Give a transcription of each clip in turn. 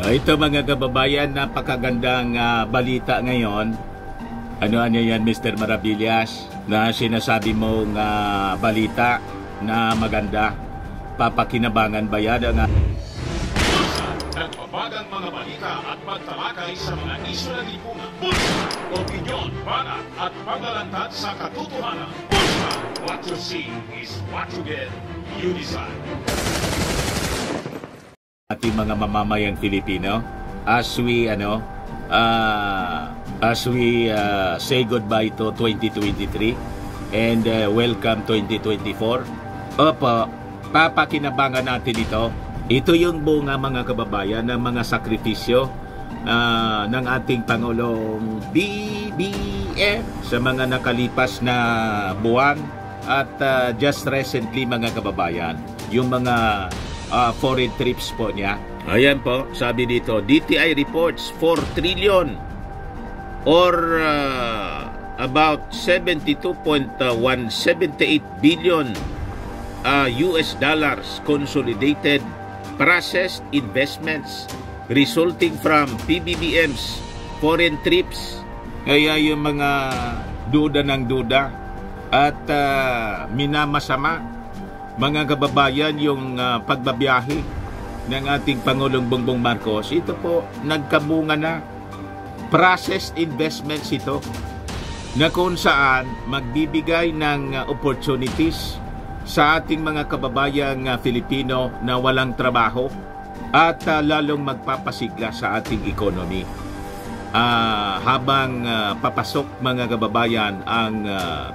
Ito mga kababayan, napakagandang balita ngayon. Ano yan, Mr. Maravillas, na sinasabi mong balita na maganda? Papakinabangan ba yan? Nagbabagang mga balita at pagtalakay sa mga isyu ng lipunan. Bulsa! Opinyon, banat at paglalantad sa katotohanan. Bulsa! What you see is what you get. You decide. Ating mga mamamayang Filipino, as we say goodbye to 2023 and welcome 2024. Opo, papakinabangan natin ito. Ito yung bunga, mga kababayan, ng mga sakripisyo ng ating Pangulong BBM sa mga nakalipas na buwan at just recently, mga kababayan, yung mga foreign trips po niya. Ayan po, sabi dito, DTI reports 4 trillion or about 72.178 billion US dollars consolidated processed investments resulting from PBBM's foreign trips. Kaya yung mga duda ng duda at minamasama, mga kababayan, yung pagbabiyahe ng ating Pangulong Bongbong Marcos, ito po nagkabunga na. Processed investments ito na kung saan magbibigay ng opportunities sa ating mga kababayang Filipino na walang trabaho at lalong magpapasigla sa ating economy. Habang papasok, mga kababayan, ang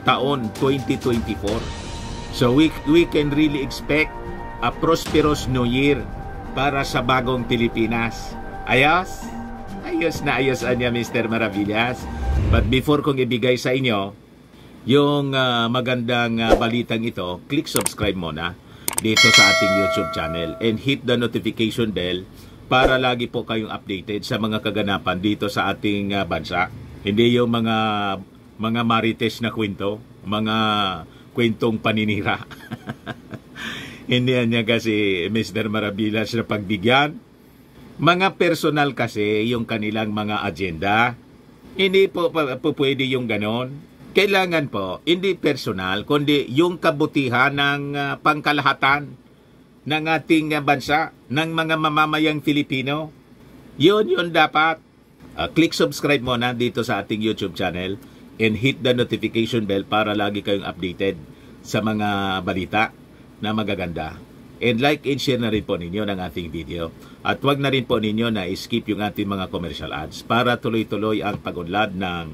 taon 2024. So we can really expect a prosperous New Year para sa bagong Pilipinas. Ayos? Ayos na ayos niya, Mr. Maravillas. But before kong ibigay sa inyo yung magandang balitang ito, click subscribe muna dito sa ating YouTube channel and hit the notification bell para lagi po kayong updated sa mga kaganapan dito sa ating bansa. Hindi yung mga marites na kwento, mga kwentong paninira. Hindi niya kasi, Mr. Maravillas, na pagbigyan. Mga personal kasi yung kanilang mga agenda. Hindi po pwede yung ganon. Kailangan po, hindi personal, kundi yung kabutihan ng pangkalahatan ng ating bansa, ng mga mamamayang Filipino. Yun dapat. Click subscribe muna dito sa ating YouTube channel and hit the notification bell para lagi kayong updated sa mga balita na magaganda. And like and share na rin po ninyo ng ating video. At wag na rin po ninyo na skip yung ating mga commercial ads para tuloy-tuloy ang pag-unlad ng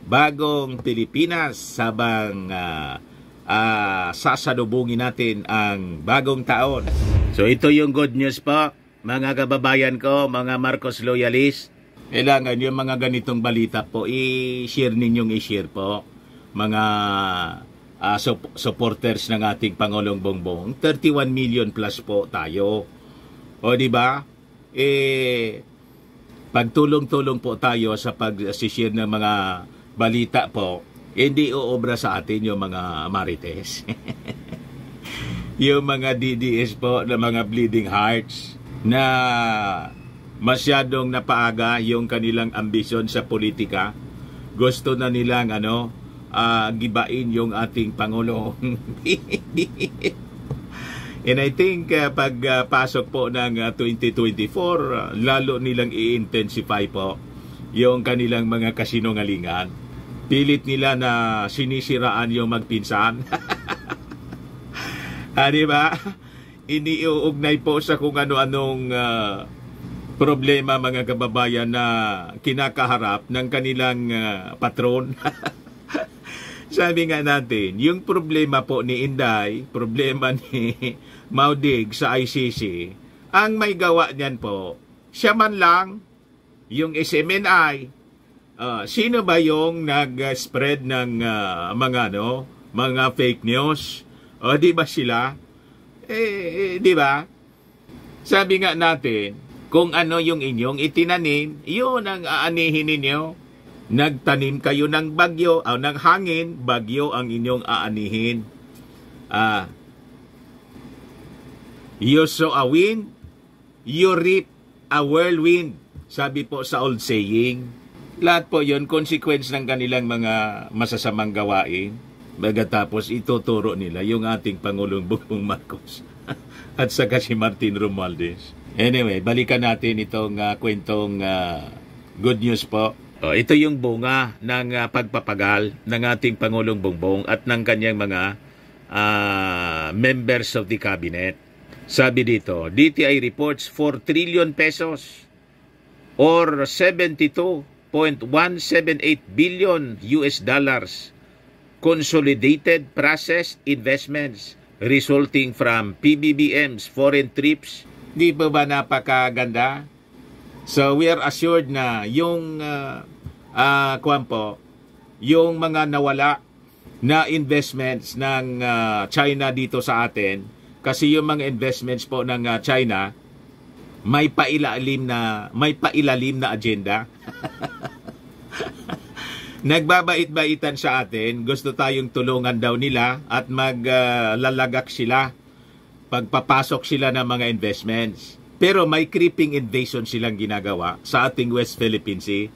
bagong Pilipinas sabang sasalubungin natin ang bagong taon. So ito yung good news po, mga kababayan ko, mga Marcos loyalists. Kailangan yung mga ganitong balita po, i-share ninyong i-share po, mga supporters ng ating Pangulong Bongbong. 31 million plus po tayo. O di ba? Pagtulong-tulong po tayo sa pag-share ng mga balita po, hindi uobra sa atin yung mga marites. Yung mga DDS po, na mga bleeding hearts, na masyadong napaaga yung kanilang ambisyon sa politika. Gusto na nilang gibain yung ating Pangulong. And I think pagpasok po ng 2024, lalo nilang i-intensify po yung kanilang mga kasinungalingan. Pilit nila na sinisiraan yung magpinsan. Diba? Iniuugnay po sa kung ano-anong problema, mga kababayan, na kinakaharap ng kanilang patron. Sabi nga natin, yung problema po ni Inday, problema ni Maudig sa ICC, ang may gawa niyan po, siya man lang, yung SMNI. Sino ba yung nag-spread ng mga fake news? Di ba sila? Di ba? Sabi nga natin, kung ano yung inyong itinanim, yun ang aanihin ninyo. Nagtanim kayo ng bagyo, ng hangin, bagyo ang inyong aanihin. You sow a wind, you reap a whirlwind, sabi po sa old saying. Lahat po yon consequence ng kanilang mga masasamang gawain. Pagkatapos ituturo nila yung ating Pangulong Bongbong Marcos at saka si Martin Romualdez. Anyway, balikan natin itong kwentong good news po. Ito yung bunga ng pagpapagal ng ating Pangulong Bongbong at ng kanyang mga members of the cabinet. Sabi dito, DTI reports 4 trillion pesos or 72.178 billion US dollars consolidated processed investments resulting from PBBM's foreign trips. Di ba napakaganda? So we are assured na yung yung mga nawala na investments ng China dito sa atin, kasi yung mga investments po ng China may pailalim na agenda. Nagbabait-baitan sa atin, gusto tayong tulungan daw nila at maglalagak sila pagpapasok sila ng mga investments. Pero may creeping invasion silang ginagawa sa ating West Philippine Sea.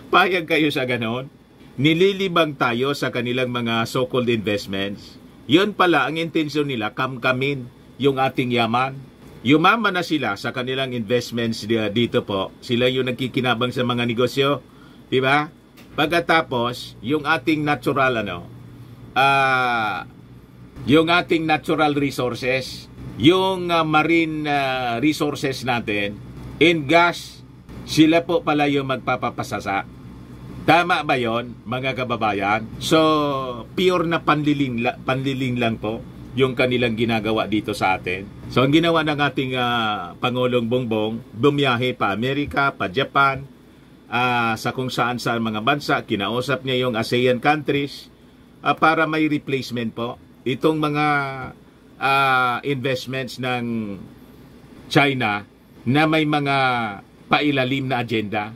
Payag kayo sa ganon? Nililibang tayo sa kanilang mga so-called investments. Yun pala ang intensyon nila, kamkamin yung ating yaman. Yumaman na sila sa kanilang investments dito po. Sila yung nagkikinabang sa mga negosyo. Diba? Pagkatapos, yung ating natural yung ating natural resources, yung marine resources natin, in gas, sila po pala yung magpapapasasa. Tama ba yon, mga kababayan? So, pure na panliling lang po yung kanilang ginagawa dito sa atin. So, ang ginawa ng ating Pangulong Bongbong, bumiyahe pa Amerika, pa Japan, sa kung saan mga bansa, kinausap niya yung ASEAN countries para may replacement po. Itong mga investments ng China na may mga pailalim na agenda.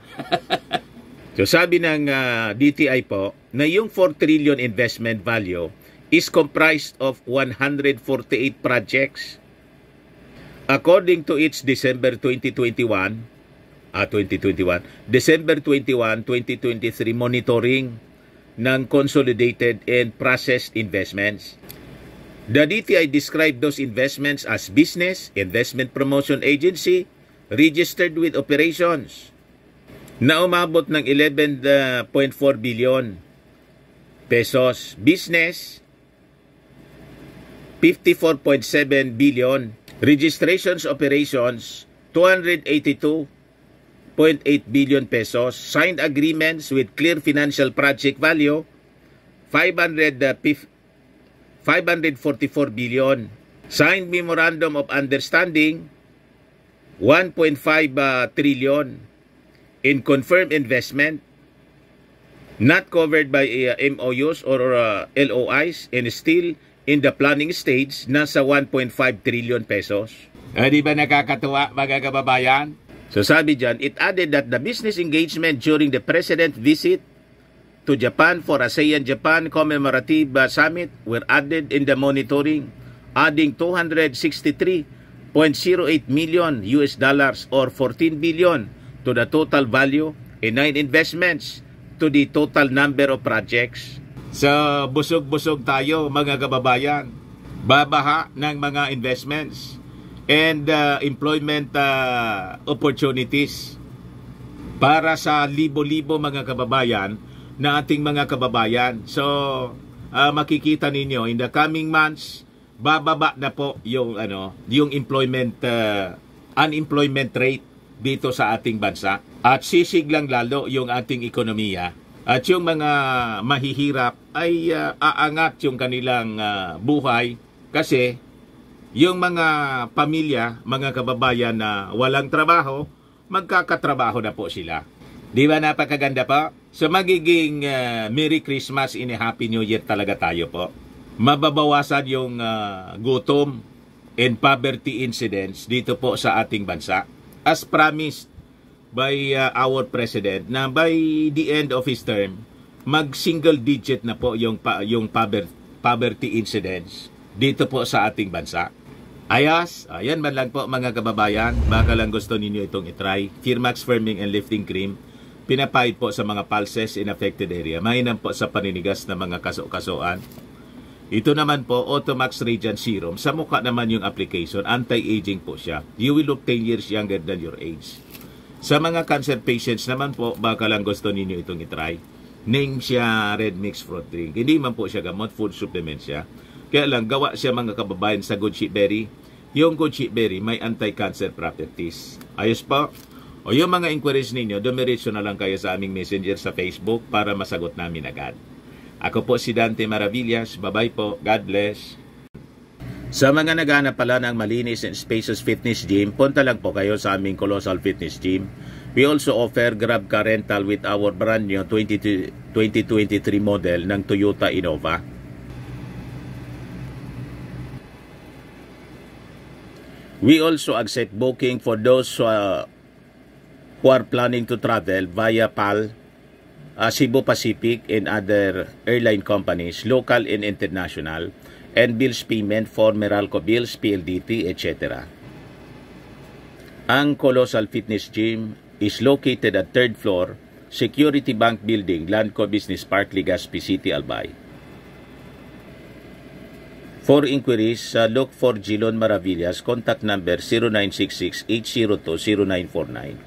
So sabi ng DTI po na yung 4 trillion investment value is comprised of 148 projects. According to its December 21, December 21, 2023 monitoring ng consolidated and processed investments. The DTI described those investments as business, investment promotion agency, registered with operations, na umabot ng 11.4 billion pesos. Business, 54.7 billion. Registrations operations, 282.8 billion pesos. Signed agreements with clear financial project value, 544 billion. Signed memorandum of understanding, 1.5 trillion. In confirmed investment, not covered by MOUs or LOIs and still in the planning stage, nasa 1.5 trillion pesos. Di ba nakakatuwa, mga kababayan? So sabi dyan, it added that the business engagement during the President's visit to Japan for ASEAN-Japan Commemorative Summit were added in the monitoring, adding 263.08 million US dollars or 14 billion to the total value and 9 investments to the total number of projects. So busog-busog tayo, mga kababayan. Babaha ng mga investments and employment opportunities para sa libo-libo mga kababayan na ating mga kababayan. So makikita ninyo in the coming months, bababa na po yung employment unemployment rate dito sa ating bansa at sisiglang lalo yung ating ekonomiya at yung mga mahihirap ay aangat yung kanilang buhay kasi yung mga pamilya, mga kababayan na walang trabaho, magkakatrabaho na po sila. Di ba napakaganda po? So magiging Merry Christmas and Happy New Year talaga tayo po. Mababawasan yung gutom and poverty incidents dito po sa ating bansa. As promised by our President na by the end of his term, mag-single digit na po yung poverty incidents dito po sa ating bansa. Ayos, ayan man lang po mga kababayan, baka lang gusto ninyo itong itry. Firmax Firming and Lifting Cream, pinapahid po sa mga pulses in affected area, mainam po sa paninigas na mga kaso-kasuan. Ito naman po, Automax Radiant Serum, sa mukha naman yung application, anti-aging po siya. You will look 10 years younger than your age. Sa mga cancer patients naman po, baka lang gusto ninyo itong itry. Name siya Red Mix Fruit Drink. Hindi man po siya gamot, food supplement siya. Kaya lang, gawa siya mga kababayan sa good sheep berry. Yung good sheep berry may anti-cancer properties. Ayos po. O yung mga inquiries ninyo, dumiretso na lang kayo sa aming messenger sa Facebook para masagot namin agad. Ako po si Dante Maravillas. Bye-bye po. God bless. Sa mga naghahanap pala ng malinis and spacious fitness gym, punta lang po kayo sa aming Colossal Fitness Gym. We also offer Grab Car Rental with our brand new 2023 model ng Toyota Innova. We also accept booking for those who are planning to travel via PAL, Cebu Pacific and other airline companies, local and international, and bills payment for Meralco bills, PLDT, etc. Ang Colossal Fitness Gym is located at 3rd floor, Security Bank Building, Landco Business Park, Legazpi City, Albay. For inquiries, look for Gilon Maravillas. Contact number 0966-802-0949.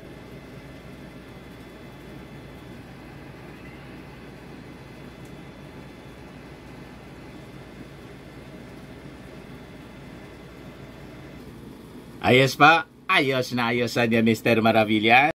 Ayos pa? Ayos na ayos niya, Mr. Maravillas.